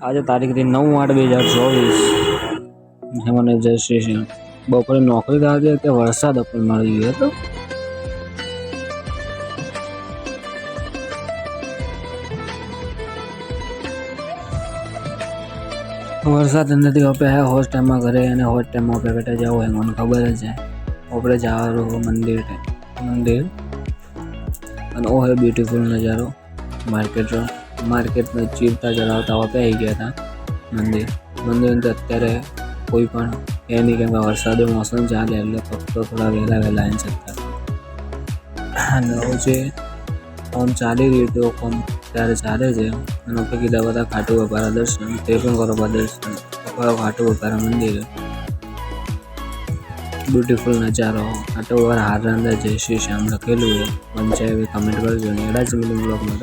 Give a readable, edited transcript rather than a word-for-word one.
આજે તારીખ 9/8/2024 મને જય શ્રી શ્યામ. બપોરે નોકરી લાગી કે વરસાદ પણ મળી ગયો હતો. વરસાદ નથી હોપે હે હોસ્ટ ટાઈમમાં ઘરે અને હોસ્ટ ટાઈમમાં આપણે બેઠા જવું હોય મને ખબર જ છે. આપણે જવાનું મંદિર અને ઓ હે બ્યુટીફુલ નજારો માર્કેટમાં ચીરતા ચલાવતા હોપે આવી ગયા હતા. મંદિર તો અત્યારે કોઈ પણ એ નહીં કેમ કે વરસાદી મોસમ ચાલે એટલે ભક્તો થોડા વહેલા આવી શકતા અને જે કોમ ચાલી રહ્યું હતું કોમ ત્યારે ચાલે છે અને કીધા બધા ખાટું બાપાના દર્શન તે પણ કરો દર્શન ખાટું બાપાના મંદિરે બ્યુટીફુલ નજારો ખાટું બાપા હાર અંદર જય શ્રી શ્યામ લખેલું છે પંચાયત કમેન્ટ કરજો ને એડા જ મિનિંગ બ્લોગમાં